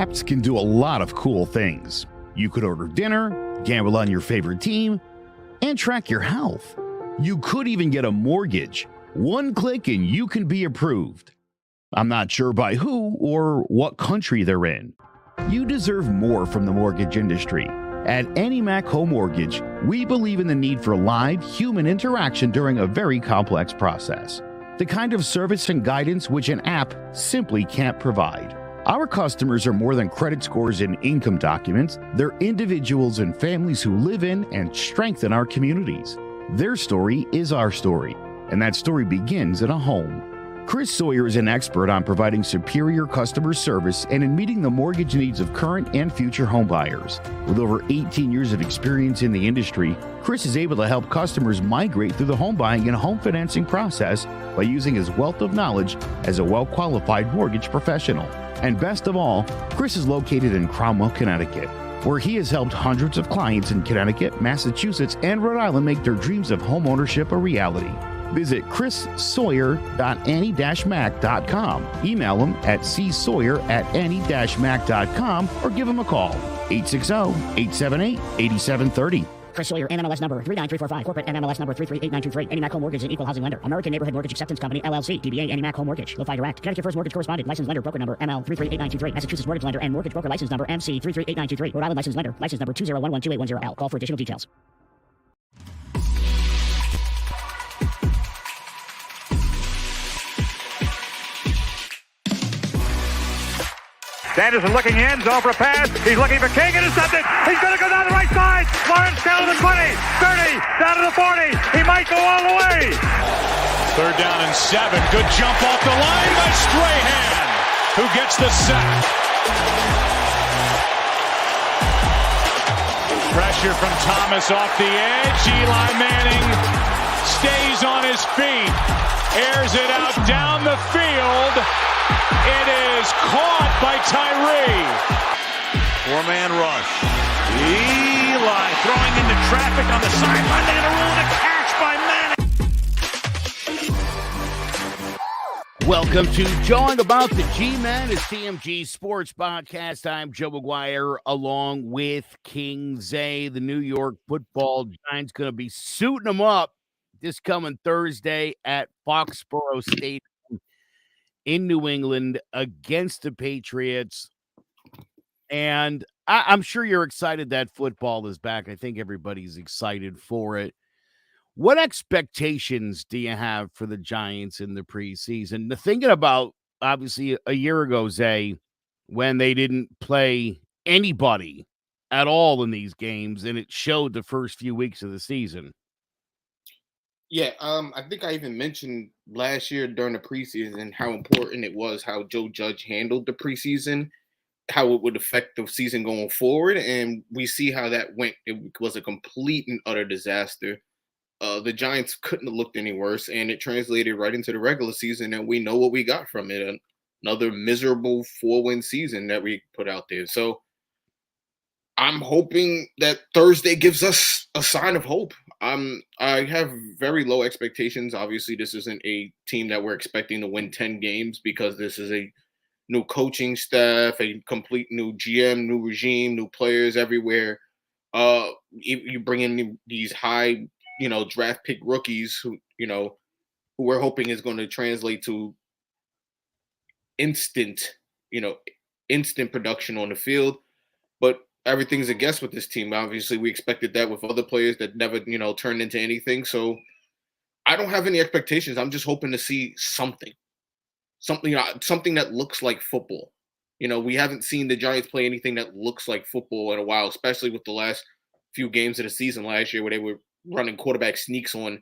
Apps can do a lot of cool things. You could order dinner, gamble on your favorite team, and track your health. You could even get a mortgage. One click and you can be approved. I'm not sure by who or what country they're in. You deserve more from the mortgage industry. At AnyMac Home Mortgage, we believe in the need for live human interaction during a very complex process. The kind of service and guidance which an app simply can't provide. Our customers are more than credit scores and income documents. They're individuals and families who live in and strengthen our communities. Their story is our story, and that story begins at a home. Chris Sawyer is an expert on providing superior customer service and in meeting the mortgage needs of current and future homebuyers. With over 18 years of experience in the industry, Chris is able to help customers migrate through the home buying and home financing process by using his wealth of knowledge as a well-qualified mortgage professional. And best of all, Chris is located in Cromwell, Connecticut, where he has helped hundreds of clients in Connecticut, Massachusetts, and Rhode Island make their dreams of homeownership a reality. Visit chrissawyer.any-mac.com. Email him at csawyer@any-mac.com or give him a call, 860-878-8730. Chris Sawyer, NMLS number 39345, corporate NMLS number 338923, AnyMac Home Mortgage, an equal housing lender, American Neighborhood Mortgage Acceptance Company, LLC, DBA AnyMac Home Mortgage, Lo-Fi Direct, Connecticut First Mortgage Correspondent, License Lender, Broker Number, ML 338923, Massachusetts Mortgage Lender and Mortgage Broker License Number, MC 338923, Rhode Island License Lender, License Number 201128110L. Call for additional details. Sanderson looking in, zone for a pass. He's looking for King, intercepted. He's going to go down the right side. Lawrence down to the 20, 30, down to the 40. He might go all the way. 3rd down and 7. Good jump off the line by Strahan, who gets the sack. Pressure from Thomas off the edge. Eli Manning stays on his feet, airs it out down the field. It is caught by Tyree. 4-man rush. Eli throwing into traffic on the sideline. They're going to rule a catch by Manning. Welcome to Jawing About the G-Men, a CMG Sports Podcast. I'm Joe McGuire along with King Zay. The New York Football Giants going to be suiting them up this coming Thursday at Foxborough Stadium in New England against the Patriots. And I'm sure you're excited that football is back. I think everybody's excited for it. What expectations do you have for the Giants in the preseason? Thinking about, obviously, a year ago, Zay, when they didn't play anybody at all in these games, and it showed the first few weeks of the season. Yeah, I think I even mentioned last year during the preseason how important it was how Joe Judge handled the preseason, how it would affect the season going forward, and we see how that went. It was a complete and utter disaster. The Giants couldn't have looked any worse, and it translated right into the regular season, and we know what we got from it, another miserable 4-win season that we put out there. So I'm hoping that Thursday gives us a sign of hope. I have very low expectations. Obviously, this isn't a team that we're expecting to win 10 games because this is a new coaching staff, a complete new GM, new regime, new players everywhere. You bring in these high, draft pick rookies who we're hoping is going to translate to instant production on the field. But everything's a guess with this team. Obviously, we expected that with other players that never, turned into anything. So I don't have any expectations. I'm just hoping to see something that looks like football. We haven't seen the Giants play anything that looks like football in a while, especially with the last few games of the season last year where they were running quarterback sneaks on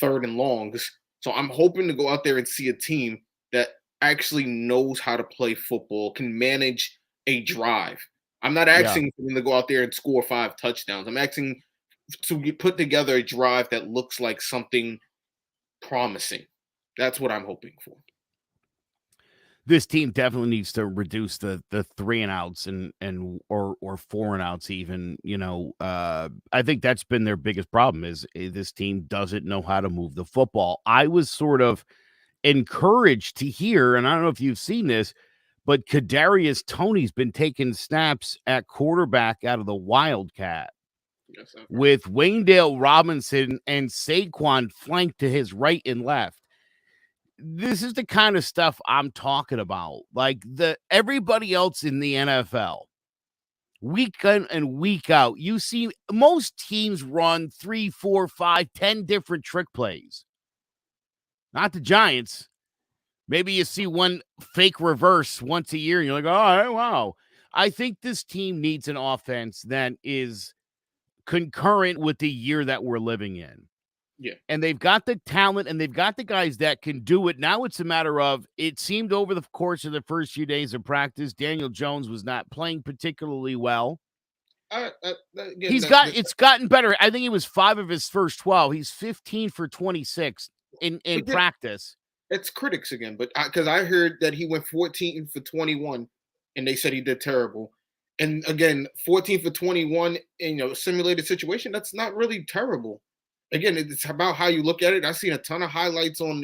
3rd and longs. So I'm hoping to go out there and see a team that actually knows how to play football, can manage a drive. I'm not asking for them to go out there and score 5 touchdowns. I'm asking to put together a drive that looks like something promising. That's what I'm hoping for. This team definitely needs to reduce the 3-and-outs or 4-and-outs even. I think that's been their biggest problem is this team doesn't know how to move the football. I was sort of encouraged to hear, and I don't know if you've seen this, but Kadarius Toney's been taking snaps at quarterback out of the Wildcat. Yes, with Wayndale Robinson and Saquon flanked to his right and left. This is the kind of stuff I'm talking about. Like everybody else in the NFL, week in and week out, you see most teams run 3, 4, 5, 10 different trick plays. Not the Giants. Maybe you see one fake reverse once a year and you're like, oh, wow. I think this team needs an offense that is concurrent with the year that we're living in. Yeah. And they've got the talent and they've got the guys that can do it. Now it's a matter of, it seemed over the course of the first few days of practice, Daniel Jones was not playing particularly well. It's gotten better. I think he was 5 of his first 12. He's 15 for 26 in practice. It's critics again, but because I heard that he went 14 for 21 and they said he did terrible. And again, 14 for 21 in a simulated situation, that's not really terrible. Again, it's about how you look at it. I've seen a ton of highlights on,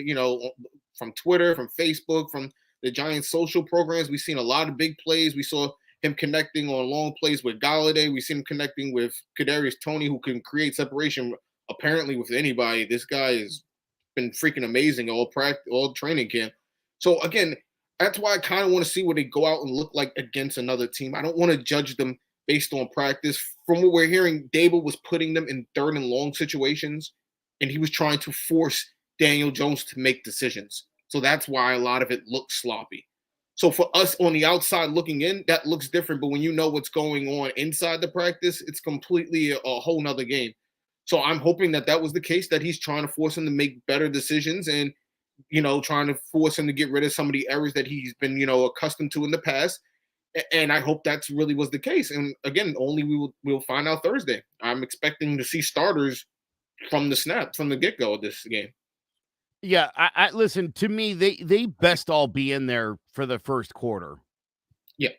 from Twitter, from Facebook, from the Giants social programs. We've seen a lot of big plays. We saw him connecting on long plays with Galladay. We've seen him connecting with Kadarius Toney, who can create separation apparently with anybody. This guy has been freaking amazing all training camp. So again, that's why I kind of want to see what they go out and look like against another team. I don't want to judge them based on practice. From what we're hearing, Dable was putting them in 3rd and long situations, and he was trying to force Daniel Jones to make decisions. So that's why a lot of it looks sloppy. So for us on the outside looking in, that looks different. But when you know what's going on inside the practice, it's completely a whole nother game. So I'm hoping that was the case, that he's trying to force him to make better decisions and, trying to force him to get rid of some of the errors that he's been, accustomed to in the past. And I hope that's really was the case. And again, only we'll find out Thursday. I'm expecting to see starters from the get-go of this game. Yeah, I listen, to me, they best all be in there for the first quarter. Yeah.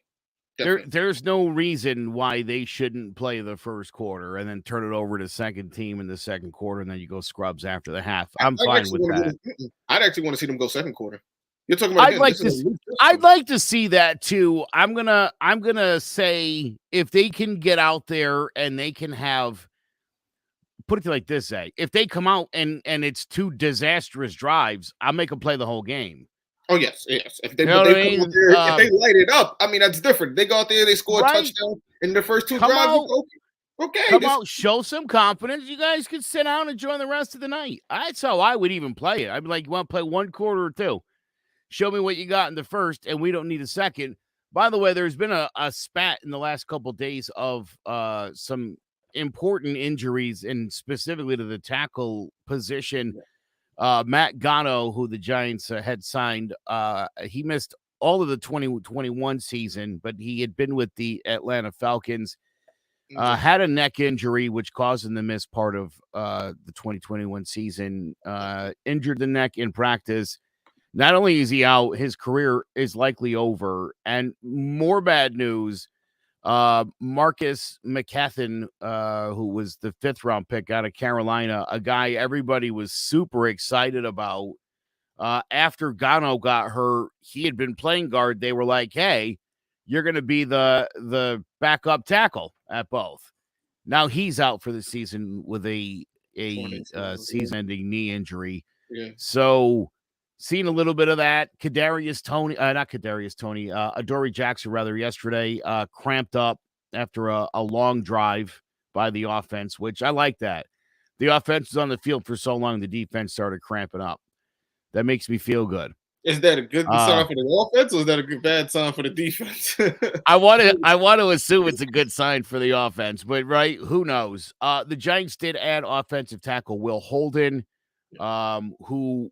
There's no reason why they shouldn't play the first quarter and then turn it over to second team in the second quarter, and then you go scrubs after the half. I'm fine with that. I'd actually want to see them go second quarter. You're talking about. I'd like to see that too. I'm gonna say if they can get out there and they can have, put it like this, if they come out and it's 2 disastrous drives, I'll make them play the whole game. Oh yes. If they light it up, I mean that's different. They go out there, they score a touchdown in the first 2 drives. Come out, show some confidence. You guys can sit down and enjoy the rest of the night. That's how I would even play it. I'd be like, you want to play 1 quarter or 2? Show me what you got in the first, and we don't need a second. By the way, there's been a spat in the last couple of days of some important injuries, and specifically to the tackle position. Matt Gano, who the Giants had signed, he missed all of the 2021 season, but he had been with the Atlanta Falcons, had a neck injury, which caused him to miss part of the 2021 season, injured the neck in practice. Not only is he out, his career is likely over. And more bad news, Marcus McCaffin, who was the 5th round pick out of Carolina, a guy everybody was super excited about. After Gano got hurt, he had been playing guard. They were like, hey, you're going to be the backup tackle at both. Now he's out for the season with a season-ending knee injury. Yeah. So seen a little bit of that. Adoree Jackson, yesterday, cramped up after a long drive by the offense, which I like that. The offense was on the field for so long, the defense started cramping up. That makes me feel good. Is that a good sign for the offense, or is that a bad sign for the defense? I want to assume it's a good sign for the offense, but who knows? The Giants did add offensive tackle Will Holden, who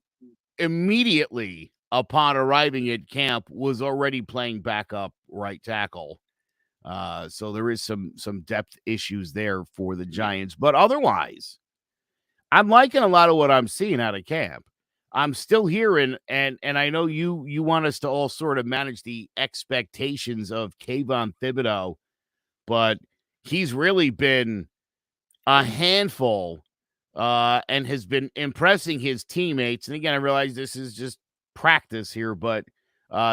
immediately upon arriving at camp was already playing backup right tackle. So there is some depth issues there for the Giants, but otherwise, I'm liking a lot of what I'm seeing out of camp. I'm still hearing, and I know you want us to all sort of manage the expectations of Kayvon Thibodeau, but he's really been a handful and has been impressing his teammates. And again, I realize this is just practice here, but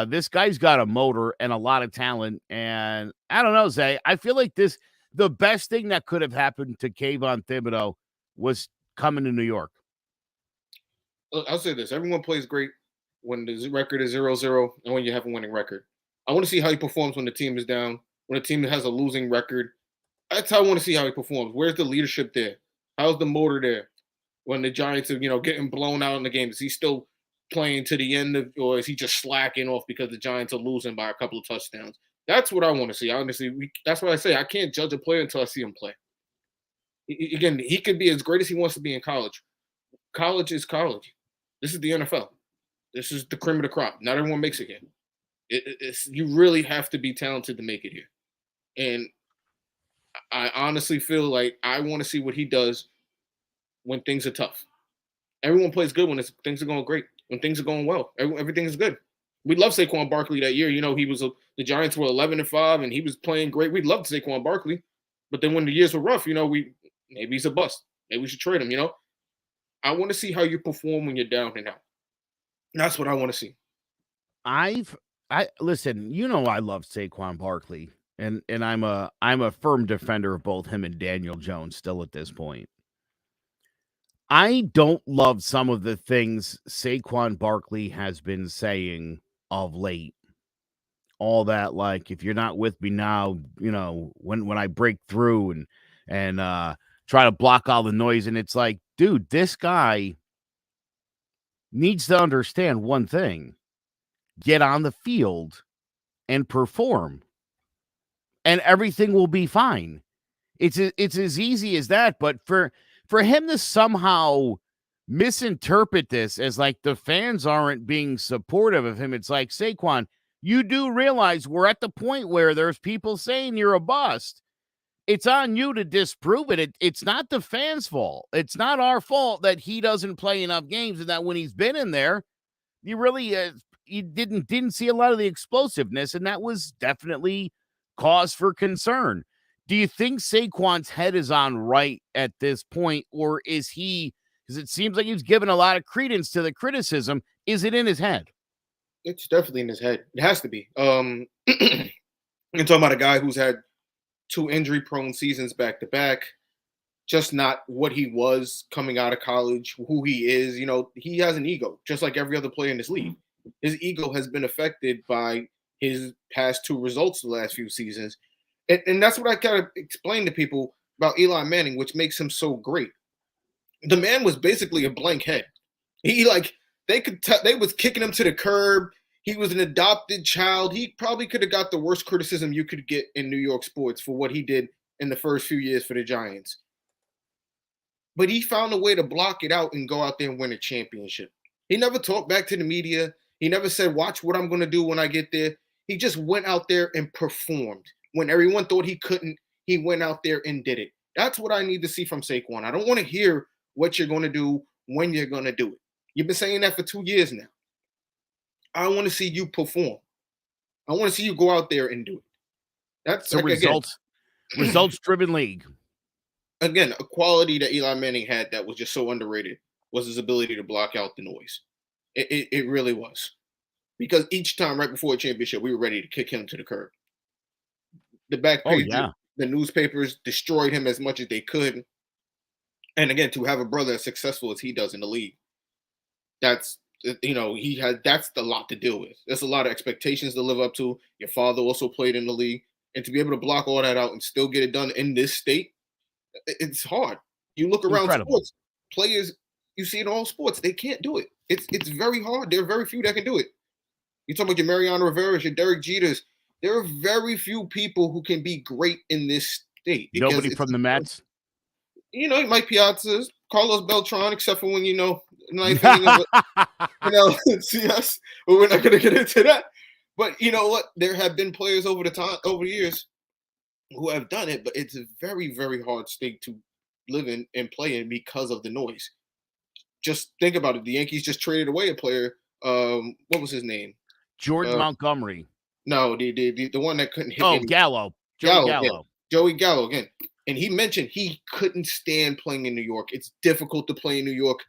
This guy's got a motor and a lot of talent. And I don't know, Zay. I feel like the best thing that could have happened to Kayvon Thibodeau was coming to New York. I'll say this. Everyone plays great when the record is 0-0 and when you have a winning record. I want to see how he performs when the team is down, when the team has a losing record. That's how I want to see how he performs. Where's the leadership there? How's the motor there? When the Giants are, getting blown out in the game, is he still playing to the end of, or is he just slacking off because the Giants are losing by a couple of touchdowns? That's what I want to see. Honestly, that's what I say. I can't judge a player until I see him play. Again, he could be as great as he wants to be in college. College is college. This is the NFL. This is the cream of the crop. Not everyone makes it here. You really have to be talented to make it here. And I honestly feel like I want to see what he does when things are tough. Everyone plays good when things are going great. When things are going well, everything is good. We love Saquon Barkley that year. The Giants were 11-5, and he was playing great. We'd love Saquon Barkley, but then when the years were rough, maybe he's a bust. Maybe we should trade him. I want to see how you perform when you're down and out. That's what I want to see. I listen. I love Saquon Barkley, and I'm a firm defender of both him and Daniel Jones still at this point. I don't love some of the things Saquon Barkley has been saying of late. All that, like, if you're not with me now, when I break through and try to block all the noise. And it's like, dude, this guy needs to understand one thing: get on the field and perform, and everything will be fine. It's as easy as that. But for him to somehow misinterpret this as like the fans aren't being supportive of him, it's like, Saquon, you do realize we're at the point where there's people saying you're a bust. It's on you to disprove it. It's not the fans' fault. It's not our fault that he doesn't play enough games and that when he's been in there, you really you didn't see a lot of the explosiveness, and that was definitely cause for concern. Do you think Saquon's head is on right at this point, or is he, because it seems like he's given a lot of credence to the criticism, is it in his head? It's definitely in his head. It has to be. You're talking about a guy who's had 2 injury-prone seasons back-to-back, just not what he was coming out of college, who he is. He has an ego, just like every other player in this league. His ego has been affected by his past 2 results the last few seasons. And that's what I kind of explain to people about Eli Manning, which makes him so great. The man was basically a blank head. They was kicking him to the curb. He was an adopted child. He probably could have got the worst criticism you could get in New York sports for what he did in the first few years for the Giants. But he found a way to block it out and go out there and win a championship. He never talked back to the media. He never said, watch what I'm going to do when I get there. He just went out there and performed. When everyone thought he couldn't, he went out there and did it. That's what I need to see from Saquon. I don't want to hear what you're going to do when you're going to do it. You've been saying that for 2 years now. I want to see you perform. I want to see you go out there and do it. That's a results-driven league. Again, a quality that Eli Manning had that was just so underrated was his ability to block out the noise. It really was. Because each time right before a championship, we were ready to kick him to the curb. The back page, the newspapers destroyed him as much as they could. And again, to have a brother as successful as he does in the league, that's a lot to deal with. There's a lot of expectations to live up to. Your father also played in the league. And to be able to block all that out and still get it done in this state, it's hard. You look around sports, players, you see in all sports, they can't do it. It's very hard. There are very few that can do it. You talk about your Mariano Rivera's, your Derek Jeters. There are very few people who can be great in this state. Nobody from the Mets? Mike Piazza, Carlos Beltran, except for when, ninth inning of CS. But we're not going to get into that. But you know what? There have been players over the years who have done it, but it's a very, very hard state to live in and play in because of the noise. Just think about it. The Yankees just traded away a player. What was his name? Jordan Montgomery. No, the one that couldn't hit. Oh, Gallo. Joey Gallo. Yeah. Joey Gallo again. And he mentioned he couldn't stand playing in New York. It's difficult to play in New York.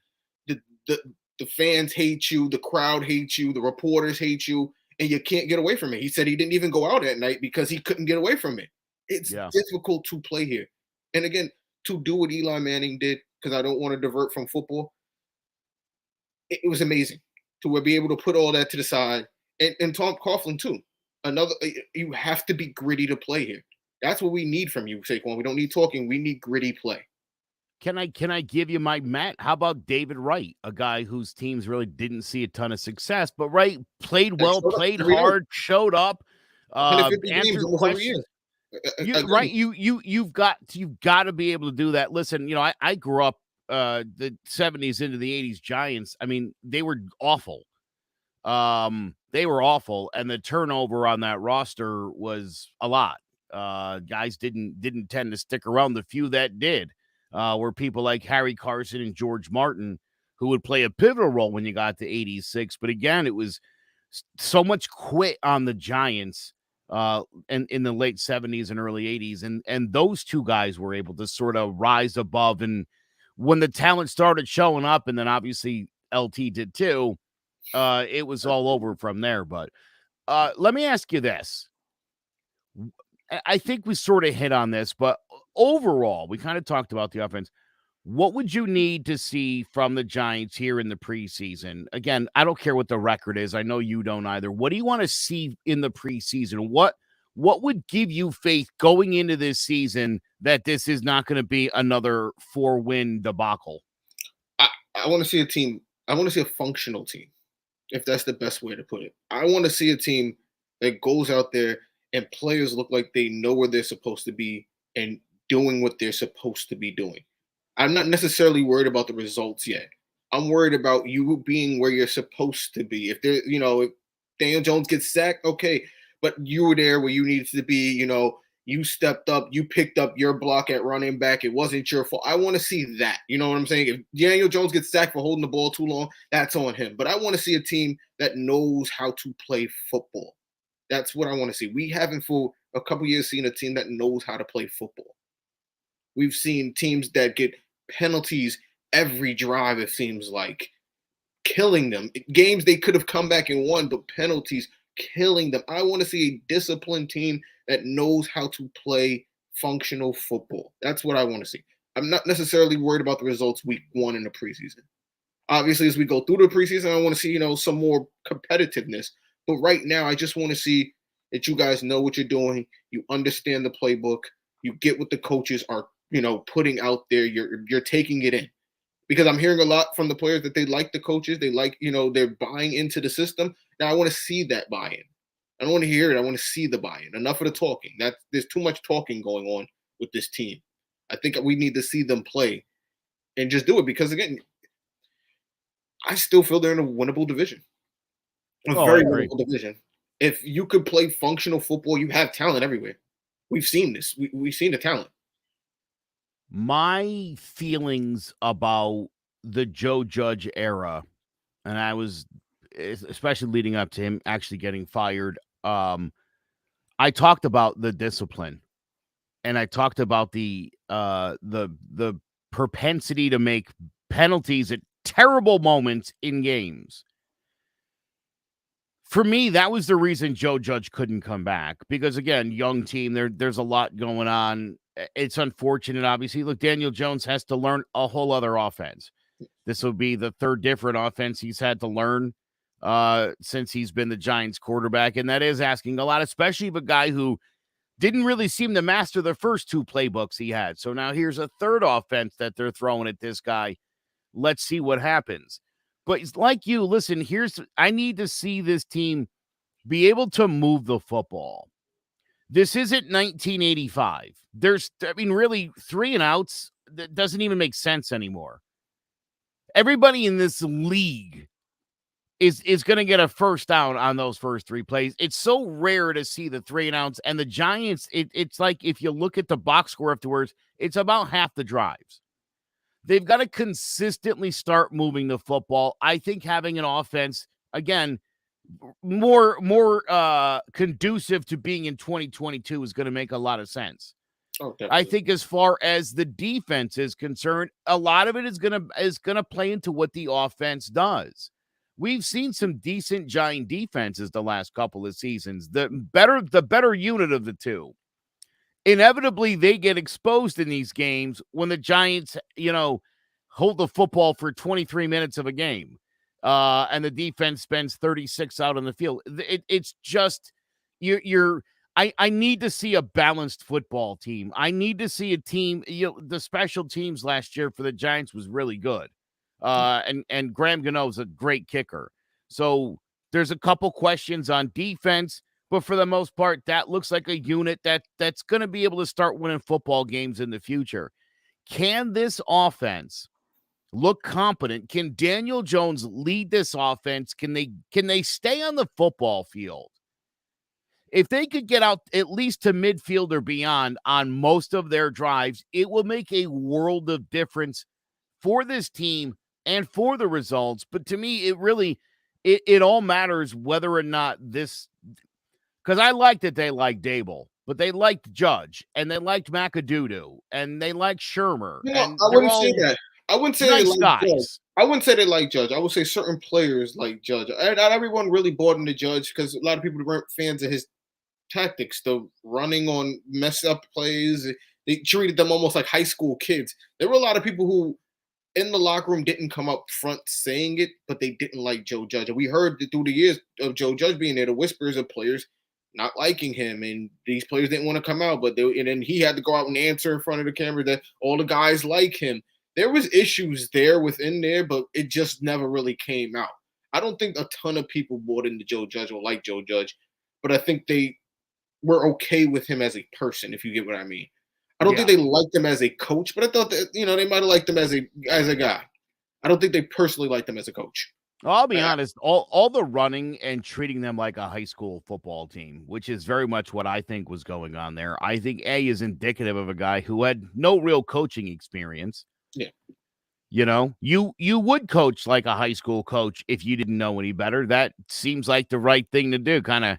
The fans hate you. The crowd hates you. The reporters hate you. and you can't get away from it. He said he didn't even go out at night because he couldn't get away from it. It's difficult to play here. And again, to do what Eli Manning did, because I don't want to divert from football, it was amazing to be able to put all that to the side. And Tom Coughlin, too. You have to be gritty to play here. That's what we need from you, Saquon. We don't need talking. We need gritty play. Can I give you my Matt? How about David Wright, a guy whose teams really didn't see a ton of success, but Wright played well, played hard, showed up, answered questions. You've got to be able to do that. Listen, I grew up the 70s into the 80s Giants. I mean, they were awful. They were awful, and the turnover on that roster was a lot. Guys didn't tend to stick around. The few that did were people like Harry Carson and George Martin, who would play a pivotal role when you got to 86. But again, it was so much quit on the Giants in the late 70s and early 80s. And those two guys were able to sort of rise above. And when the talent started showing up, and then obviously LT did too, it was all over from there. But let me ask you this. I think we sort of hit on this, but overall, we kind of talked about the offense. What would you need to see from the Giants here in the preseason? Again, I don't care what the record is. I know you don't either. What do you want to see in the preseason? What would give you faith going into this season that this is not going to be another 4-win debacle? I want to see a team. I want to see a functional team, if that's the best way to put it. I want to see a team that goes out there and players look like they know where they're supposed to be and doing what they're supposed to be doing. I'm not necessarily worried about the results yet. I'm worried about you being where you're supposed to be. If if Daniel Jones gets sacked, okay, but you were there where you needed to be, you stepped up, you picked up your block at running back. It wasn't your fault. I want to see that. You know what I'm saying? If Daniel Jones gets sacked for holding the ball too long, that's on him. But I want to see a team that knows how to play football. That's what I want to see. We haven't for a couple years seen a team that knows how to play football. We've seen teams that get penalties every drive, it seems like, killing them. Games they could have come back and won, but penalties killing them. I want to see a disciplined team that knows how to play functional football. That's what I want to see. I'm not necessarily worried about the results week 1 in the preseason. Obviously, as we go through the preseason, I want to see, some more competitiveness. But right now, I just want to see that you guys know what you're doing. You understand the playbook. You get what the coaches are, putting out there. You're taking it in. Because I'm hearing a lot from the players that they like the coaches. They like, they're buying into the system. Now I want to see that buy-in. I don't want to hear it. I want to see the buy-in. Enough of the talking. There's too much talking going on with this team. I think we need to see them play and just do it. Because again, I still feel they're in a winnable division. Very winnable division. If you could play functional football, you have talent everywhere. We've seen this. We've seen the talent. My feelings about the Joe Judge era, and I was especially leading up to him actually getting fired. I talked about the discipline, and I talked about the propensity to make penalties at terrible moments in games. For me, that was the reason Joe Judge couldn't come back because, again, young team, there's a lot going on. It's unfortunate, obviously. Look, Daniel Jones has to learn a whole other offense. This will be the third different offense he's had to learn since he's been the Giants quarterback, and that is asking a lot, especially of a guy who didn't really seem to master the first 2 playbooks he had. So now here's a third offense that they're throwing at this guy. Let's see what happens. But it's like you, listen, I need to see this team be able to move the football. This isn't 1985. Really 3 and outs, that doesn't even make sense anymore. Everybody in this league is going to get a first down on those first 3 plays. It's so rare to see the 3 and outs, and the Giants, it's like if you look at the box score afterwards, it's about half the drives. They've got to consistently start moving the football. I think having an offense, again, more conducive to being in 2022 is going to make a lot of sense. Oh, I think as far as the defense is concerned, a lot of it is going to play into what the offense does. we've seen some decent Giant defenses the last couple of seasons. The better unit of the two. Inevitably, they get exposed in these games when the Giants, hold the football for 23 minutes of a game, and the defense spends 36 out on the field. It's just I need to see a balanced football team. I need to see a team. The special teams last year for the Giants was really good. And Graham Gano is a great kicker. So there's a couple questions on defense, but for the most part, that looks like a unit that's going to be able to start winning football games in the future. Can this offense look competent? Can Daniel Jones lead this offense? Can they stay on the football field? If they could get out at least to midfield or beyond on most of their drives, it will make a world of difference for this team and for the results. But to me, it all matters whether or not this, because I like that they like Dable, but they liked Judge and they liked McAdoo and they liked Shermer. And I wouldn't say that. I wouldn't say nice they like guys. Judge. I wouldn't say they like Judge. I would say certain players like Judge. Not everyone really bought into Judge because a lot of people weren't fans of his tactics, the running on mess up plays. They treated them almost like high school kids. There were a lot of people who in the locker room didn't come up front saying it, but they didn't like Joe Judge. And we heard through the years of Joe Judge being there, the whispers of players not liking him, and these players didn't want to come out, and then he had to go out and answer in front of the camera that all the guys like him. There was issues there within there, but it just never really came out. I don't think a ton of people bought into Joe Judge or like Joe Judge, but I think they were okay with him as a person, if you get what I mean. I don't think they liked him as a coach, but I thought that, they might have liked him as a guy. I don't think they personally liked him as a coach. Well, I'll be honest, all the running and treating them like a high school football team, which is very much what I think was going on there. I think A is indicative of a guy who had no real coaching experience. Yeah. You would coach like a high school coach if you didn't know any better. That seems like the right thing to do, kind of,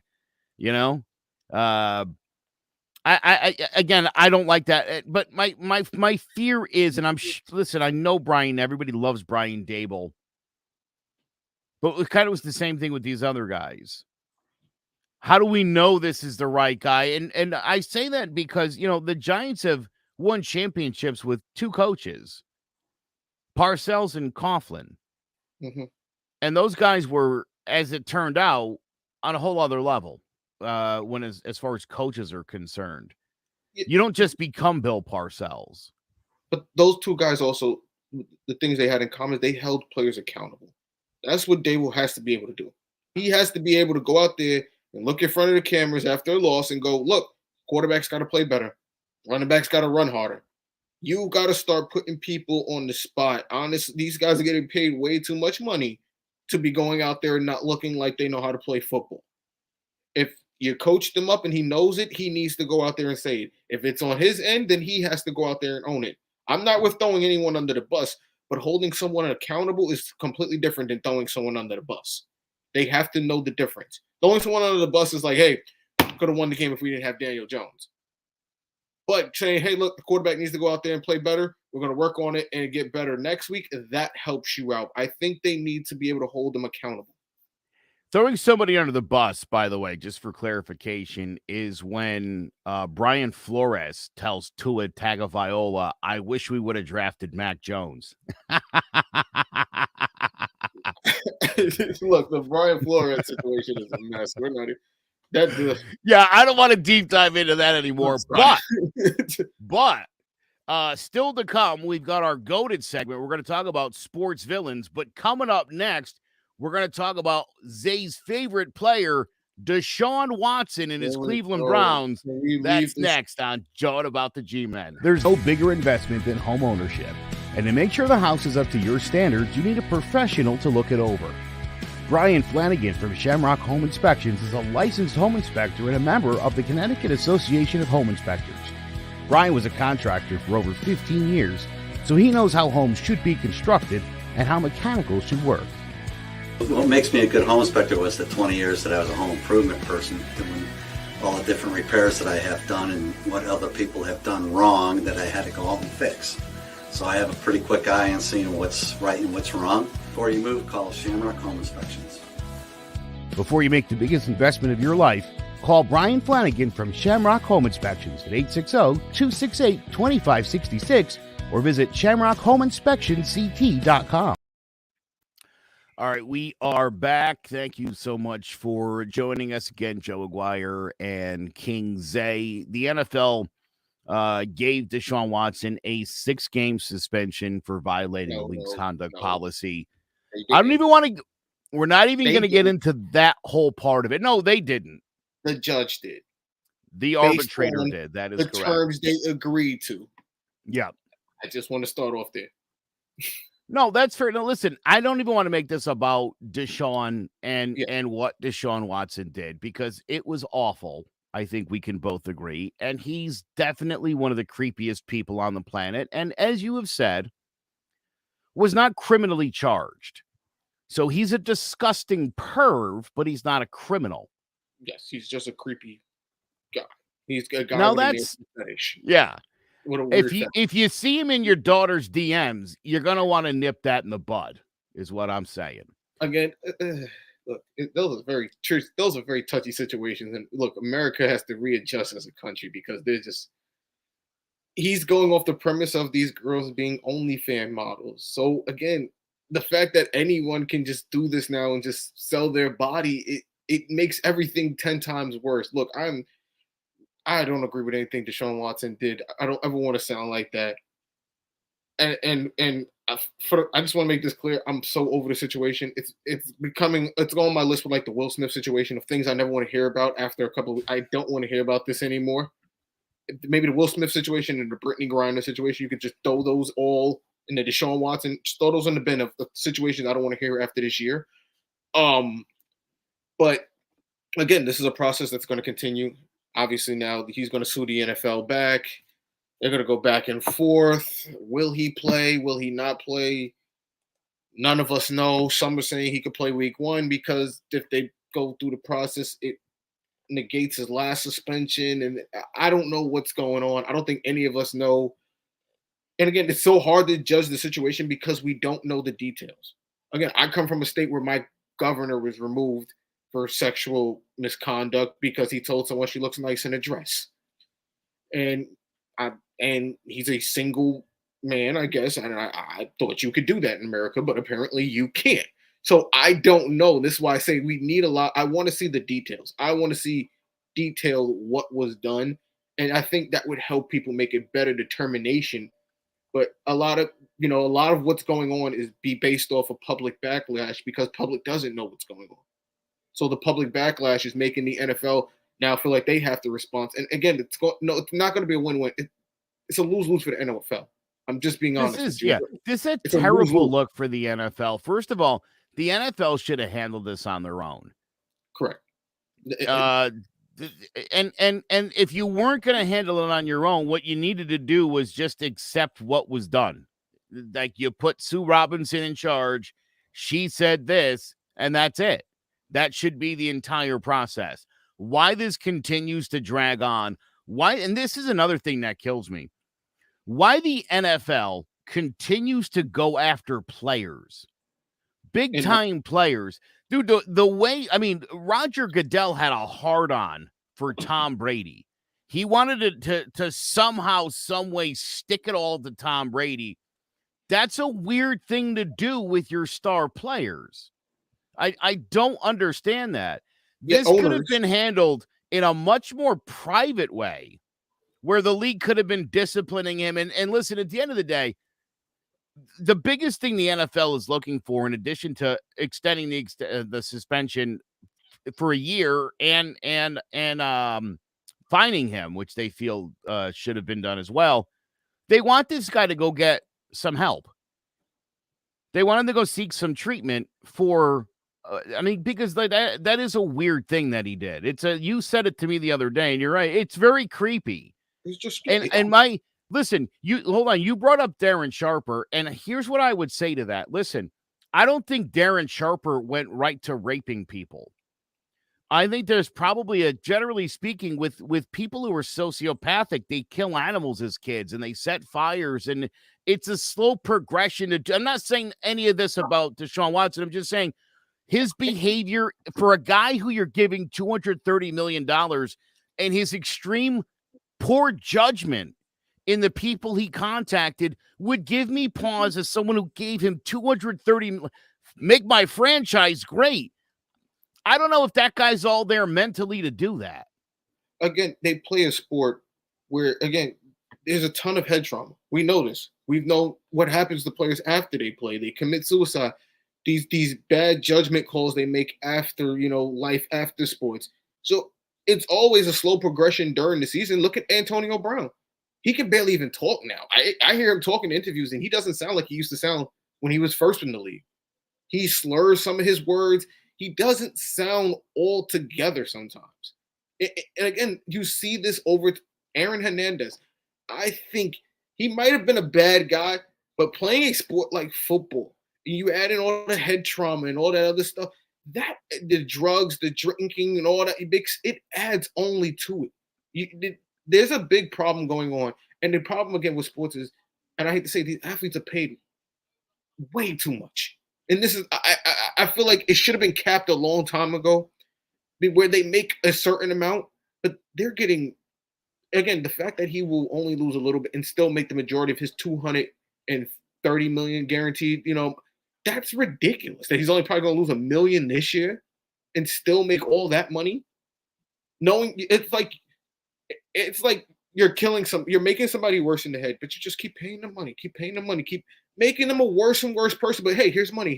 I don't like that, but my fear is, and listen, I know everybody loves Brian Dable, but it kind of was the same thing with these other guys. How do we know this is the right guy? And I say that because, the Giants have won championships with two coaches, Parcells and Coughlin. Mm-hmm. And those guys were, as it turned out, on a whole other level when as far as coaches are concerned. You don't just become Bill Parcells. But those two guys also, the things they had in common is they held players accountable. That's what Dable has to be able to do. He has to be able to go out there and look in front of the cameras after a loss and go, look, quarterback's got to play better. Running back's got to run harder. You got to start putting people on the spot. Honestly, these guys are getting paid way too much money to be going out there and not looking like they know how to play football. If you coach them up and he knows it, he needs to go out there and say it. If it's on his end, then he has to go out there and own it. I'm not with throwing anyone under the bus, but holding someone accountable is completely different than throwing someone under the bus. They have to know the difference. Throwing someone under the bus is like, hey, could have won the game if we didn't have Daniel Jones. But saying, hey, look, the quarterback needs to go out there and play better. We're going to work on it and get better next week. That helps you out. I think they need to be able to hold them accountable. Throwing somebody under the bus, by the way, just for clarification, is when Brian Flores tells Tua Tagovailoa, I wish we would have drafted Mac Jones. Look, the Brian Flores situation is a mess. We're not Yeah, I don't want to deep dive into that anymore. But still to come, we've got our GOATed segment. We're going to talk about sports villains. But coming up next, we're going to talk about Zay's favorite player, Deshaun Watson and his Cleveland Browns. That's next on Joe About the G-Men. There's no bigger investment than home ownership. And to make sure the house is up to your standards, you need a professional to look it over. Brian Flanagan from Shamrock Home Inspections is a licensed home inspector and a member of the Connecticut Association of Home Inspectors. Brian was a contractor for over 15 years, so he knows how homes should be constructed and how mechanicals should work. What makes me a good home inspector was the 20 years that I was a home improvement person, doing all the different repairs that I have done and what other people have done wrong that I had to go out and fix. So I have a pretty quick eye on seeing what's right and what's wrong. Before you move, call Shamrock Home Inspections. Before you make the biggest investment of your life, call Brian Flanagan from Shamrock Home Inspections at 860-268-2566 or visit shamrockhomeinspectionct.com. All right, we are back. Thank you so much for joining us again, Joe Aguirre and King Zay. The NFL gave Deshaun Watson a 6-game suspension for violating the league's conduct policy. I don't even want to – we're not even going to get into that whole part of it. No, they didn't. The judge did. The arbitrator did. That is the correct. terms they agreed to. Yeah. I just want to start off there. No, that's fair. No, listen, I don't even want to make this about Deshaun and what Deshaun Watson did because it was awful. I think we can both agree. And he's definitely one of the creepiest people on the planet. And as you have said, was not criminally charged. So he's a disgusting perv, but he's not a criminal. Yes, he's just a creepy guy. He's a guy now with that's a fetish. Yeah. What a weird if you see him in your daughter's DMs, you're gonna want to nip that in the bud, is what I'm saying. Again, look, those are very touchy situations, and look, America has to readjust as a country because he's going off the premise of these girls being OnlyFans models. So again, the fact that anyone can just do this now and just sell their body, it makes everything 10 times worse. Look, I don't agree with anything Deshaun Watson did. I don't ever want to sound like that. I just want to make this clear. I'm so over the situation. It's on my list with like the Will Smith situation of things I never want to hear about after a couple of I don't want to hear about this anymore. Maybe the Will Smith situation and the Brittany Griner situation, you could just throw those all in the Deshaun Watson, just throw those in the bin of the situations I don't want to hear after this year. But again, this is a process that's going to continue. Obviously, now he's going to sue the NFL back. They're going to go back and forth. Will he play? Will he not play? None of us know. Some are saying he could play week 1 because if they go through the process, it negates his last suspension. And I don't know what's going on. I don't think any of us know. And again, it's so hard to judge the situation because we don't know the details. Again, I come from a state where my governor was removed for sexual misconduct because he told someone she looks nice in a dress. And he's a single man, I guess, and I thought you could do that in America, but apparently you can't. So I don't know. This is why I say we need a lot. I want to see the details. I want to see detailed what was done, and I think that would help people make a better determination. But a lot of what's going on is based off of public backlash because public doesn't know what's going on. So the public backlash is making the NFL now feel like they have to respond. And again, it's not going to be a win-win. It's a lose-lose for the NFL. I'm just being honest. This is a terrible look for the NFL. First of all, the NFL should have handled this on their own. Correct. And if you weren't going to handle it on your own, what you needed to do was just accept what was done. Like you put Sue Robinson in charge. She said this, and that's it. That should be the entire process. Why this continues to drag on, and this is another thing that kills me, why the NFL continues to go after players, big-time players. Dude, the way, Roger Goodell had a hard-on for Tom Brady. He wanted to somehow, some way stick it all to Tom Brady. That's a weird thing to do with your star players. I don't understand that. This could have been handled in a much more private way where the league could have been disciplining him. And listen, at the end of the day, the biggest thing the NFL is looking for, in addition to extending the suspension for a year and fining him, which they feel should have been done as well, they want this guy to go get some help. They want him to go seek some treatment for because that is a weird thing that he did. You said it to me the other day, and you're right. It's very creepy. He's just listen. You brought up Darren Sharper, and here's what I would say to that. Listen, I don't think Darren Sharper went right to raping people. I think there's probably generally speaking, with people who are sociopathic, they kill animals as kids and they set fires, and It's a slow progression. I'm not saying any of this about Deshaun Watson. I'm just saying his behavior for a guy who you're giving $230 million and his extreme poor judgment in the people he contacted would give me pause as someone who gave him $230 make my franchise great. I don't know if that guy's all there mentally to do that. Again, they play a sport where, again, there's a ton of head trauma. We know this. We know what happens to players after they play. They commit suicide. These bad judgment calls they make after, life after sports. So it's always a slow progression during the season. Look at Antonio Brown. He can barely even talk now. I hear him talking in interviews, and he doesn't sound like he used to sound when he was first in the league. He slurs some of his words. He doesn't sound all together sometimes. And again, you see this over Aaron Hernandez. I think he might have been a bad guy, but playing a sport like football, you add in all the head trauma and all that other stuff, that the drugs, the drinking, and all that, it adds only to it. There's a big problem going on. And the problem, again, with sports is, and I hate to say, these athletes are paid way too much. And this is, I feel like it should have been capped a long time ago, where they make a certain amount, but they're getting, again, the fact that he will only lose a little bit and still make the majority of his $230 million guaranteed, that's ridiculous. That he's only probably going to lose $1 million this year and still make all that money. Knowing it's like you're making somebody worse in the head, but you just keep paying them money, keep making them a worse and worse person. But hey, here's money.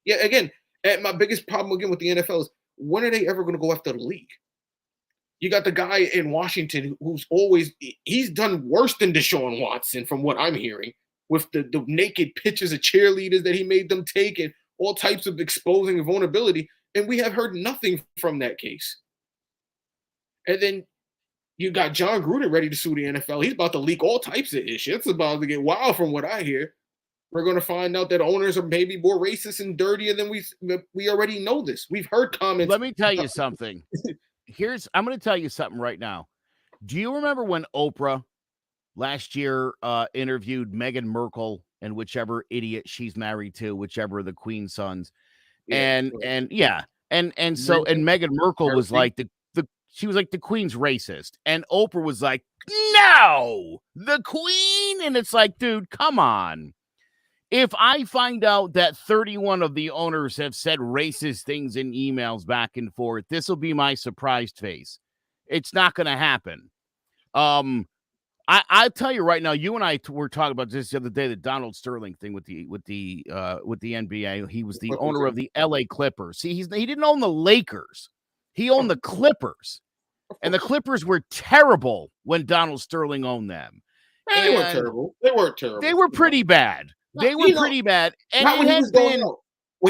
Yeah, again, and my biggest problem again with the NFL is, when are they ever going to go after the league? You got the guy in Washington he's done worse than Deshaun Watson, from what I'm hearing, with the naked pictures of cheerleaders that he made them take and all types of exposing of vulnerability. And we have heard nothing from that case. And then you got John Gruden ready to sue the NFL. He's about to leak all types of shit. It's about to get wild from what I hear. We're going to find out that owners are maybe more racist and dirtier than we already know this. We've heard comments. Let me tell you something. I'm going to tell you something right now. Do you remember when Oprah last year interviewed Meghan Markle and whichever idiot she's married to, whichever of the Queen's sons? Yeah, and Meghan Markle was like she was like, the Queen's racist. And Oprah was like, no, the Queen. And it's like, dude, come on. If I find out that 31 of the owners have said racist things in emails back and forth, this will be my surprised face. It's not going to happen. I'll tell you right now, you and I were talking about this the other day, the Donald Sterling thing with the NBA. He was the owner of the LA Clippers. See, he didn't own the Lakers. He owned the Clippers. And the Clippers were terrible when Donald Sterling owned them. They weren't terrible. They were pretty bad. They were pretty bad. And when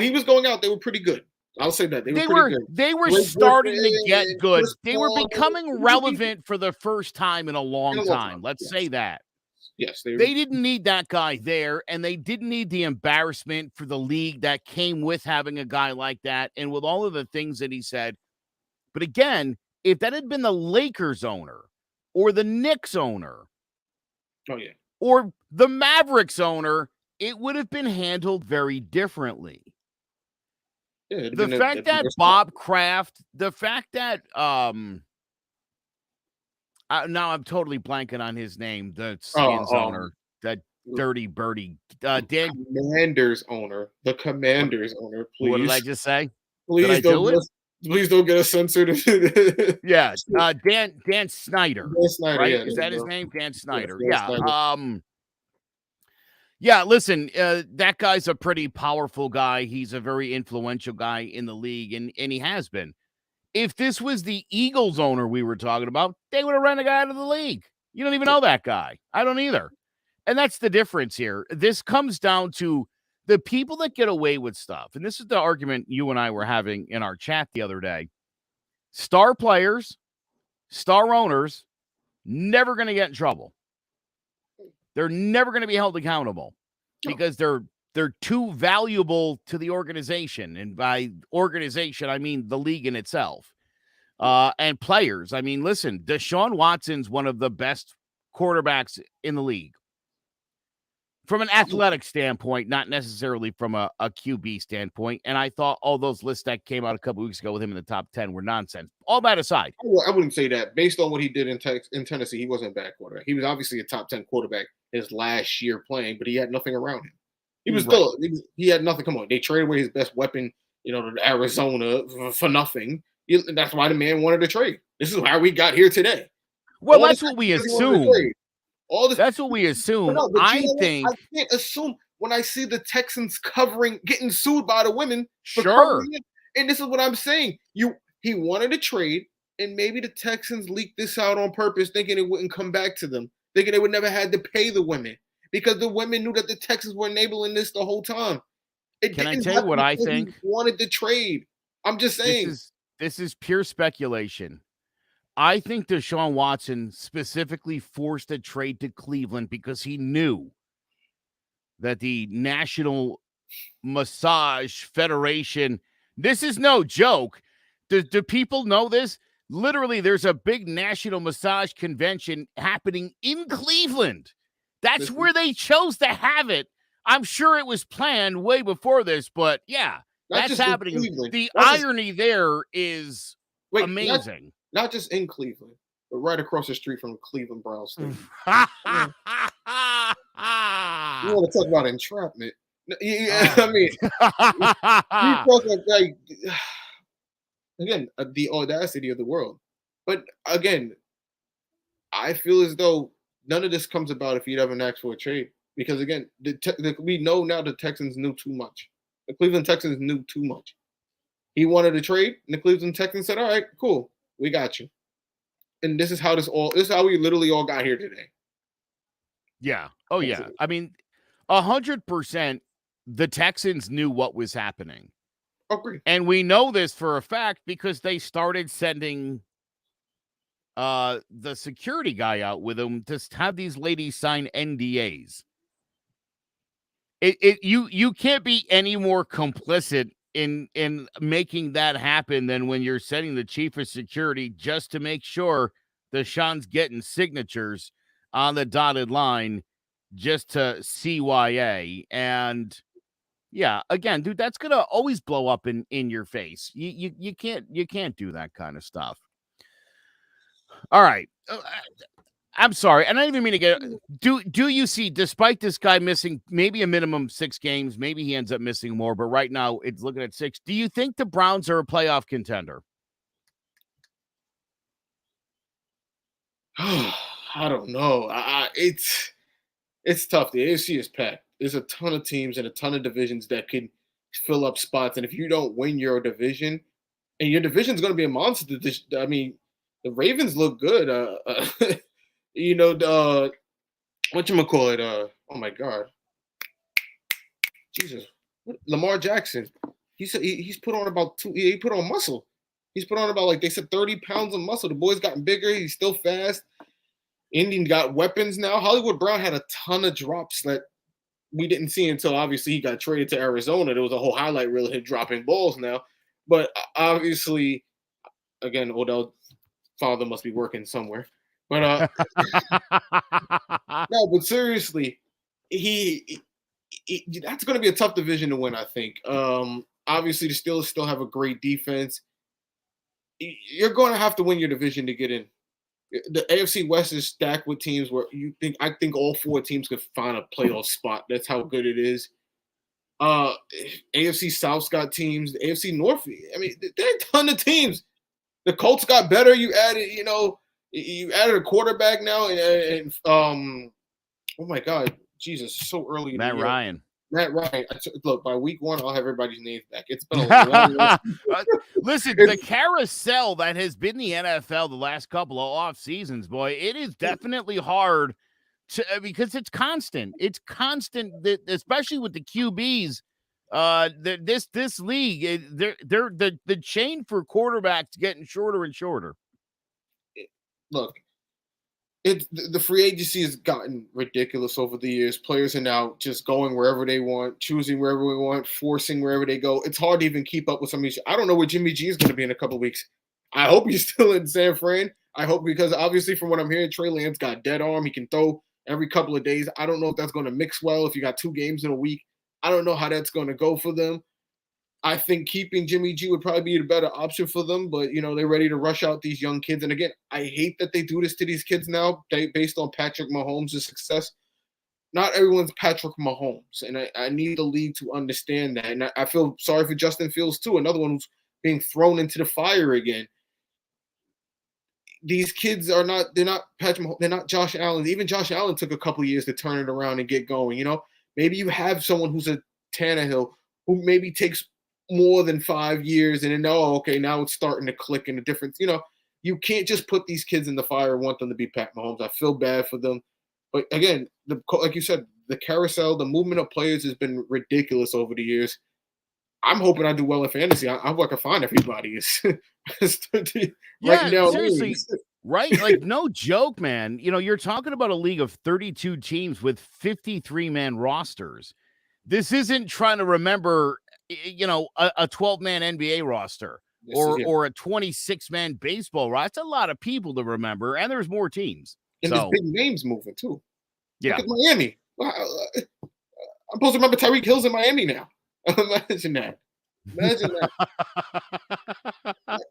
he was going out, they were pretty good. I'll say that. They were pretty good. They were starting to get good. They were becoming relevant for the first time in a long time. Let's say that. Yes. They didn't need that guy there, and they didn't need the embarrassment for the league that came with having a guy like that and with all of the things that he said. But again, if that had been the Lakers owner or the Knicks owner, or the Mavericks owner, it would have been handled very differently. Yeah, the fact that Bob Kraft, the fact that now I'm totally blanking on his name, the Skins owner, that dirty birdie, Dan Commanders owner, the Commanders owner. Please, what did I just say? Please don't get us censored. Yeah, Dan Snyder. Dan Snyder, right? Yeah, is that his name? Dan Snyder. Yes, Dan Snyder. Yeah, listen, that guy's a pretty powerful guy. He's a very influential guy in the league, and he has been. If this was the Eagles owner we were talking about, they would have run a guy out of the league. You don't even know that guy. I don't either. And that's the difference here. This comes down to the people that get away with stuff. And this is the argument you and I were having in our chat the other day. Star players, star owners, never going to get in trouble. They're never going to be held accountable because they're too valuable to the organization. And by organization, I mean the league in itself. And players. I mean, listen, Deshaun Watson's one of the best quarterbacks in the league. from an athletic standpoint, not necessarily from a QB standpoint. And I thought all those lists that came out a couple weeks ago with him in the top 10 were nonsense. All that aside. I wouldn't say that. Based on what he did in Tennessee, he wasn't a bad quarterback. He was obviously a top 10 quarterback his last year playing, but he had nothing around him. He was still he had nothing. Come on, they traded away his best weapon, to Arizona for nothing. That's why the man wanted to trade. This is how we got here today. Well, that's what we assume. That's what we assume. No, I think I can't assume when I see the Texans getting sued by the women. Sure. And this is what I'm saying. He wanted to trade, and maybe the Texans leaked this out on purpose, thinking it wouldn't come back to them, thinking they would never had to pay the women because the women knew that the Texans were enabling this the whole time. Can I tell you what I think? He wanted to trade. I'm just saying. This is pure speculation. I think Deshaun Watson specifically forced a trade to Cleveland because he knew that the National Massage Federation, this is no joke. Do people know this? Literally, there's a big national massage convention happening in Cleveland. That's where they chose to have it. I'm sure it was planned way before this, but yeah, that's happening. The irony there is amazing. Not just in Cleveland, but right across the street from Cleveland Browns Stadium. You want to talk about entrapment? I mean, again, the audacity of the world. But again, I feel as though none of this comes about if you haven't asked for a trade. Because again, we know now the Texans knew too much. The Cleveland Texans knew too much. He wanted a trade, and the Cleveland Texans said, "All right, cool. We got you." And this is how this is how we literally all got here today. Yeah. Oh, yeah. I mean, 100% the Texans knew what was happening. Agree. And we know this for a fact because they started sending the security guy out with them to have these ladies sign NDAs. You can't be any more complicit in making that happen than when you're sending the chief of security just to make sure Deshaun's getting signatures on the dotted line just to CYA. And yeah, again, dude, that's gonna always blow up in your face. You can't do that kind of stuff. All right. I'm sorry. And I didn't even mean to get. Do you see, despite this guy missing maybe a minimum 6 games, maybe he ends up missing more, but right now it's looking at 6. Do you think the Browns are a playoff contender? I don't know. It's tough. The AFC is packed. There's a ton of teams and a ton of divisions that can fill up spots. And if you don't win your division, and your division's going to be a monster. I mean, the Ravens look good. Whatchamacallit? Oh my God, Jesus, Lamar Jackson. He's put on about he put on muscle. He's put on about, like they said, 30 pounds of muscle. The boy's gotten bigger. He's still fast. Indian got weapons now. Hollywood Brown had a ton of drops that we didn't see until obviously he got traded to Arizona. There was a whole highlight reel of him dropping balls now. But obviously, again, Odell's father must be working somewhere. But no, but seriously, that's going to be a tough division to win, I think. Obviously, the Steelers still have a great defense. You're going to have to win your division to get in. The AFC West is stacked with teams where I think all 4 teams could find a playoff spot. That's how good it is. AFC South's got teams. The AFC North, I mean, there are a ton of teams. The Colts got better. You added a quarterback now, and oh my God, Jesus, so early. Matt Ryan. Look, by week 1, I'll have everybody's names back. It's been a long Listen, the carousel that has been the NFL the last couple of off seasons, boy, it is definitely hard because it's constant. It's constant, especially with the QBs. This league, they're the chain for quarterbacks getting shorter and shorter. Look, the free agency has gotten ridiculous over the years. Players are now just going wherever they want, choosing wherever they want, forcing wherever they go. It's hard to even keep up with some of these. I don't know where Jimmy G is going to be in a couple of weeks. I hope he's still in San Fran. I hope, because obviously from what I'm hearing, Trey Lance got dead arm. He can throw every couple of days. I don't know if that's going to mix well if you got 2 games in a week. I don't know how that's going to go for them. I think keeping Jimmy G would probably be the better option for them, but, they're ready to rush out these young kids. And again, I hate that they do this to these kids now based on Patrick Mahomes' success. Not everyone's Patrick Mahomes, and I need the league to understand that. And I feel sorry for Justin Fields, too, another one who's being thrown into the fire again. These kids they're not Patrick Mahomes, they're not Josh Allen. Even Josh Allen took a couple of years to turn it around and get going. Maybe you have someone who's a Tannehill who maybe takes more than 5 years, and then okay, now it's starting to click in the difference. You can't just put these kids in the fire and want them to be Pat Mahomes. I feel bad for them, but again, like you said, the carousel, the movement of players has been ridiculous over the years. I'm hoping I do well in fantasy. I hope I can find everybody. Right now, seriously, right? Like, no joke, man. You're talking about a league of 32 teams with 53-man rosters. This isn't trying to remember a 12-man NBA roster or a 26-man baseball roster. That's a lot of people to remember, and there's more teams. And there's big names moving, too. Yeah. Look at Miami. I'm supposed to remember Tyreek Hill's in Miami now. Imagine that.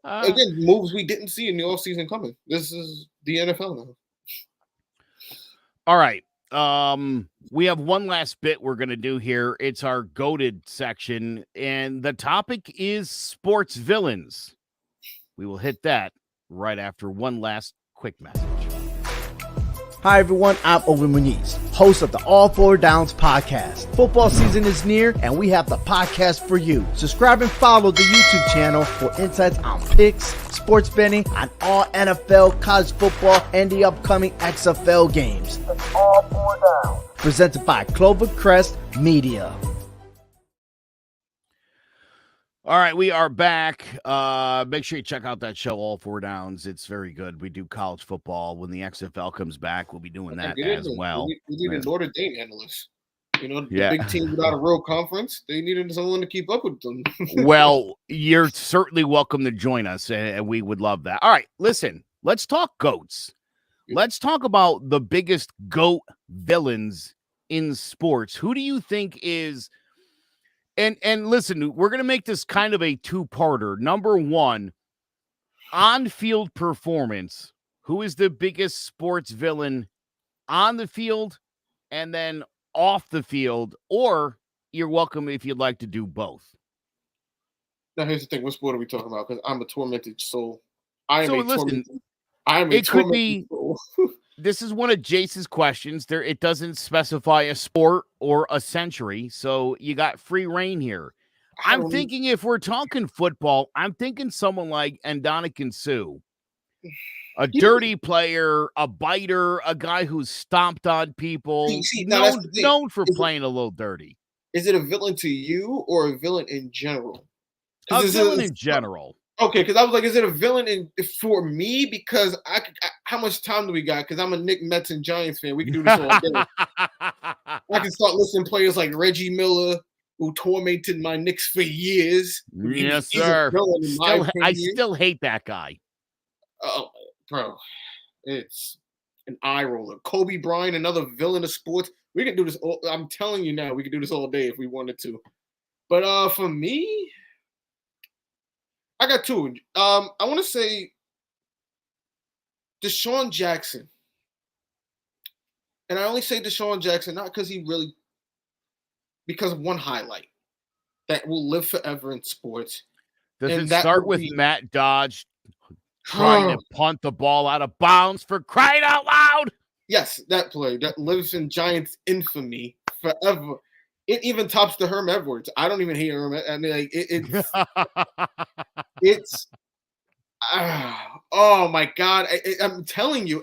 Again, moves we didn't see in the offseason coming. This is the NFL now. All right. We have one last bit we're going to do here. It's our goated section, and the topic is sports villains. We will hit that right after one last quick message. Hi everyone, I'm Owen Muniz, host of the All Four Downs podcast. Football season is near and we have the podcast for you. Subscribe and follow the YouTube channel for insights on picks, sports betting, on all NFL, college football, and the upcoming XFL games. It's All Four Downs. Presented by Clovercrest Media. All right, we are back. Make sure you check out that show, All Four Downs. It's very good. We do college football. When the XFL comes back, we'll be doing that as well. We need a Notre Dame analyst. The big team without a real conference, they needed someone to keep up with them. Well, you're certainly welcome to join us, and we would love that. All right, listen, let's talk GOATs. Let's talk about the biggest GOAT villains in sports. Who do you think is... And listen, we're going to make this kind of a two-parter. Number one, on-field performance. Who is the biggest sports villain on the field and then off the field? Or you're welcome if you'd like to do both. Now, here's the thing. What sport are we talking about? Because I'm a tormented soul. I am a tormented soul. This is one of Jace's questions. It doesn't specify a sport or a century, so you got free reign here. I'm thinking if we're talking football, I'm thinking someone like Ndamukong Suh, a dirty player, a biter, a guy who's stomped on people, known for playing a little dirty. Is it a villain to you or a villain in general? A villain in general. Okay, because I was like, is it a villain for me? Because how much time do we got? Because I'm a Knicks, Mets, and Giants fan. We can do this all day. I can start listing players like Reggie Miller, who tormented my Knicks for years. Yes, sir. I still hate that guy. Oh, bro. It's an eye roller. Kobe Bryant, another villain of sports. We can do this all, I'm telling you now, we can do this all day if we wanted to. But for me, I got two. I want to say Deshaun Jackson. And I only say Deshaun Jackson not because of one highlight that will live forever in sports. Does it start with Matt Dodge trying to punt the ball out of bounds for crying out loud? Yes, that play that lives in Giants infamy forever. It even tops the Herm Edwards. I don't even hate Herm. I mean, like it's oh my God! I'm telling you,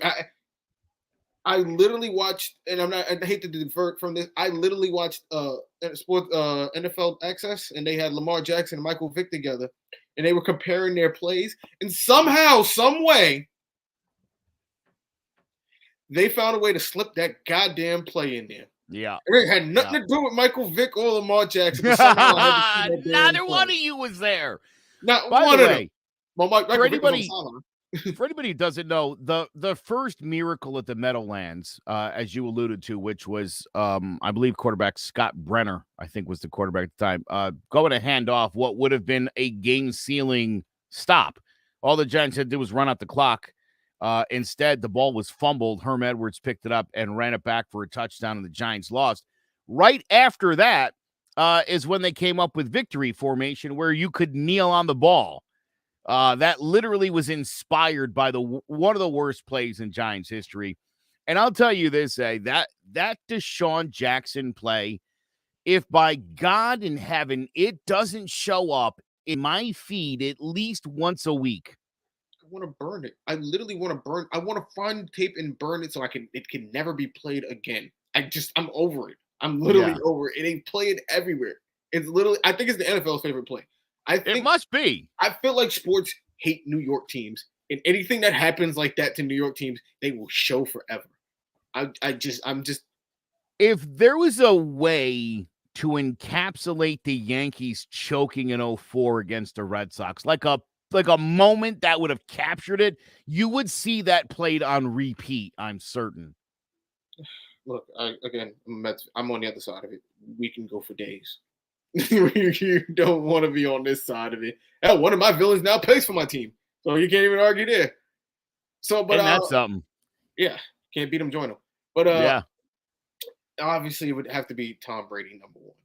I literally watched, and I hate to divert from this. I literally watched NFL Access, and they had Lamar Jackson and Michael Vick together, and they were comparing their plays, and somehow, some way, they found a way to slip that goddamn play in there. Yeah. It had nothing to do with Michael Vick or Lamar Jackson. Neither one of you was there. Not By one the of way, them. Well, Michael for Vick was anybody, on sideline. For anybody who doesn't know, the first miracle at the Meadowlands, as you alluded to, which was, I believe, quarterback Scott Brenner, I think was the quarterback at the time, going to hand off what would have been a game-sealing stop. All the Giants had to do was run out the clock. Instead, the ball was fumbled. Herm Edwards picked it up and ran it back for a touchdown, and the Giants lost. Right after that is when they came up with victory formation, where you could kneel on the ball. That literally was inspired by one of the worst plays in Giants history. And I'll tell you this, that Deshaun Jackson play, if by God in heaven it doesn't show up in my feed at least once a week, I want to burn it. I literally want to burn. I want to find tape and burn it so it can never be played again. I'm over it. I'm literally over it. It ain't played everywhere. It's literally, I think it's the NFL's favorite play. It must be. I feel like sports hate New York teams, and anything that happens like that to New York teams, they will show forever. I'm just. If there was a way to encapsulate the Yankees choking in 2004 against the Red Sox, like a moment that would have captured it, you would see that played on repeat, I'm certain. Look, I'm on the other side of it. We can go for days. You don't want to be on this side of it. Hell, one of my villains now plays for my team, so you can't even argue there. So, but that's something. Yeah, can't beat him, join him. But obviously, it would have to be Tom Brady number one.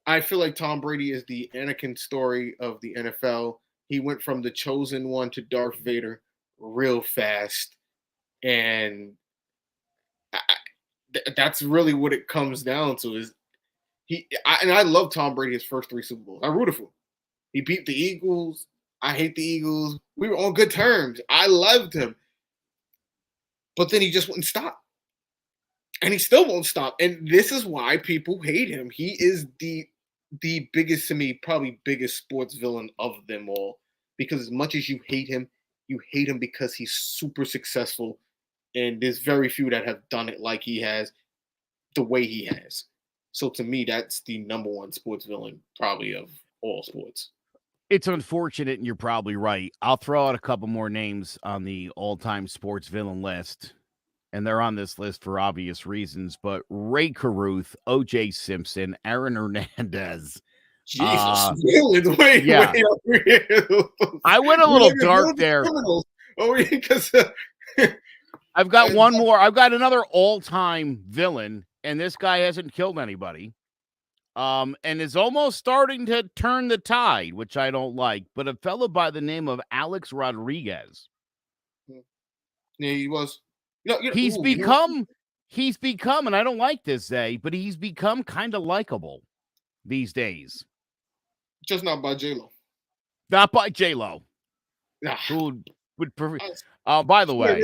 I feel like Tom Brady is the Anakin story of the NFL. He went from the chosen one to Darth Vader real fast, and that's really what it comes down to. Is I love Tom Brady his first 3 Super Bowls. I rooted for him. He beat the Eagles. I hate the Eagles. We were on good terms. I loved him. But then he just wouldn't stop. And he still won't stop. And this is why people hate him. He is the biggest, to me, probably biggest sports villain of them all. Because as much as you hate him because he's super successful. And there's very few that have done it like he has, the way he has. So to me, that's the number one sports villain probably of all sports. It's unfortunate, and you're probably right. I'll throw out a couple more names on the all-time sports villain list, and they're on this list for obvious reasons, but Ray Caruth, O.J. Simpson, Aaron Hernandez. Jesus, really? Wait, I went a little dark there. Because I've got one more. I've got another all-time villain, and this guy hasn't killed anybody, and is almost starting to turn the tide, which I don't like, but a fellow by the name of Alex Rodriguez. Yeah, he was. He's become, and I don't like this, Zay, but he's become kind of likable these days. Just not by J-Lo. Not by J-Lo. Nah. Who would prefer? By the way.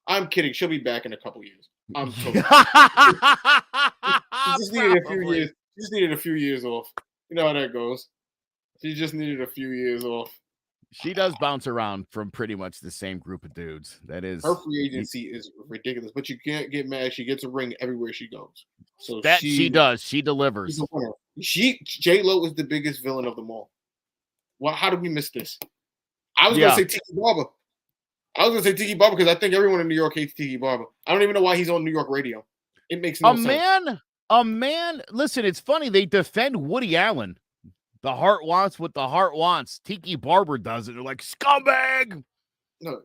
I'm kidding. She'll be back in a couple years. I'm totally just needed a few years. Just needed a few years off. You know how that goes. She just needed a few years off. She does bounce around from pretty much the same group of dudes. That is, her free agency is ridiculous, but you can't get mad. She gets a ring everywhere she goes. So that she does. She delivers. J-Lo is the biggest villain of them all. Well, how did we miss this? I was gonna say Tiki Barber. Because I think everyone in New York hates Tiki Barber. I don't even know why he's on New York radio. It makes no sense. A man. Listen, it's funny. They defend Woody Allen. The heart wants what the heart wants. Tiki Barber does it. They're like, scumbag. No.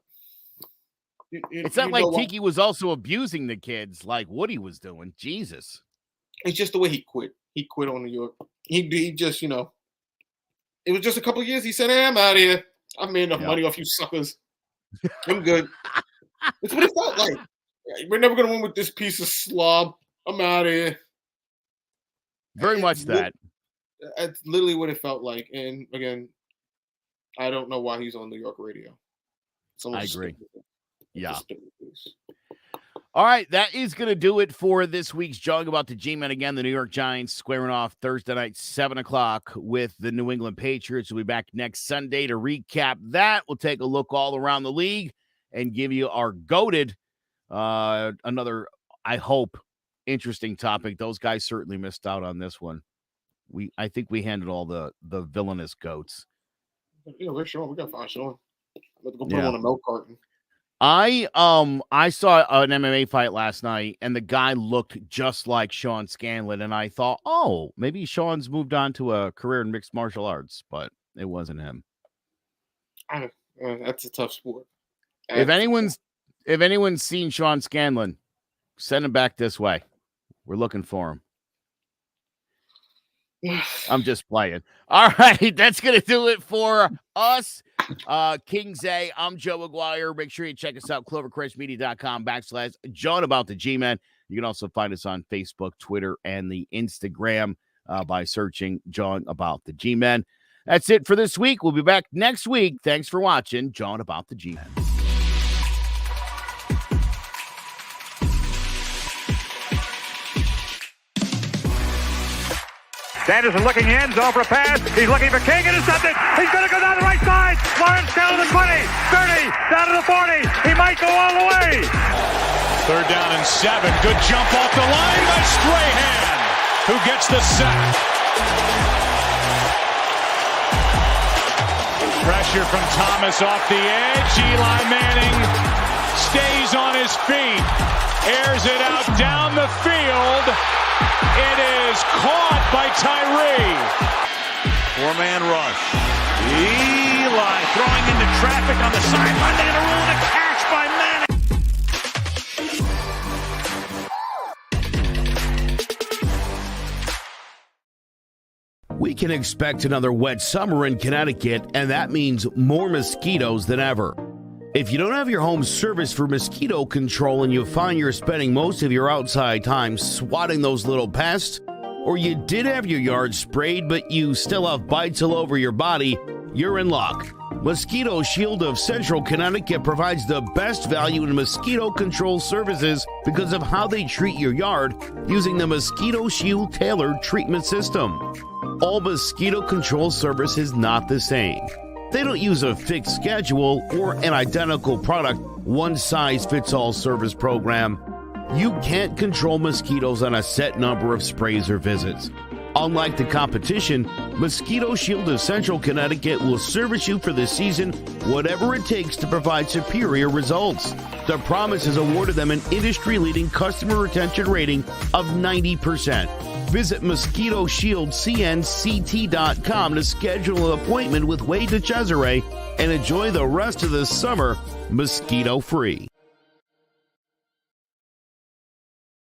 It's not like Tiki was also abusing the kids like Woody was doing. Jesus. It's just the way he quit. He quit on New York. He just, it was just a couple of years. He said, hey, I'm out of here. I made enough money off you suckers. I'm good. That's what it felt like. We're never going to win with this piece of slob. I'm out of here. Very much that. That's literally what it felt like. And again, I don't know why he's on New York radio. I agree. Yeah. All right, that is going to do it for this week's Jog About the G-Men. Again, the New York Giants squaring off Thursday night, 7 o'clock with the New England Patriots. We'll be back next Sunday to recap that. We'll take a look all around the league and give you our goated, another, I hope, interesting topic. Those guys certainly missed out on this one. I think we handled all the villainous goats. Yeah, we're Sean. We got 5 Sean. Let's go put him on a milk carton. I saw an MMA fight last night, and the guy looked just like Sean Scanlon, and I thought, oh, maybe Sean's moved on to a career in mixed martial arts, but it wasn't him. That's a tough sport. If anyone's seen Sean Scanlon, send him back this way. We're looking for him. I'm just playing. All right, that's going to do it for us. Kings A, I'm Joe McGuire. Make sure you check us out, clovercrestmedia.com/John About the G-Man. You can also find us on Facebook, Twitter, and the Instagram by searching John About the G-Man. That's it for this week. We'll be back next week. Thanks for watching John About the G-Man. Sanderson looking in, zone for a pass. He's looking for King, intercepted. He's going to go down the right side. Lawrence down to the 20, 30, down to the 40. He might go all the way. 3rd down and 7. Good jump off the line by Strahan, who gets the sack. Pressure from Thomas off the edge. Eli Manning stays on his feet. Airs it out down the field. It is caught by Tyree. 4-man rush. Eli throwing into traffic on the sideline. They're going to rule it a catch by Manning. We can expect another wet summer in Connecticut, and that means more mosquitoes than ever. If you don't have your home serviced for mosquito control and you find you're spending most of your outside time swatting those little pests, or you did have your yard sprayed but you still have bites all over your body, you're in luck. Mosquito Shield of Central Connecticut provides the best value in mosquito control services because of how they treat your yard using the Mosquito Shield tailored treatment system. All mosquito control service is not the same. They don't use a fixed schedule or an identical product, one-size-fits-all service program. You can't control mosquitoes on a set number of sprays or visits. Unlike the competition, Mosquito Shield of Central Connecticut will service you for the season, whatever it takes to provide superior results. The promise has awarded them an industry-leading customer retention rating of 90%. Visit MosquitoShieldCNCT.com to schedule an appointment with Wade DeCesare and enjoy the rest of the summer mosquito-free.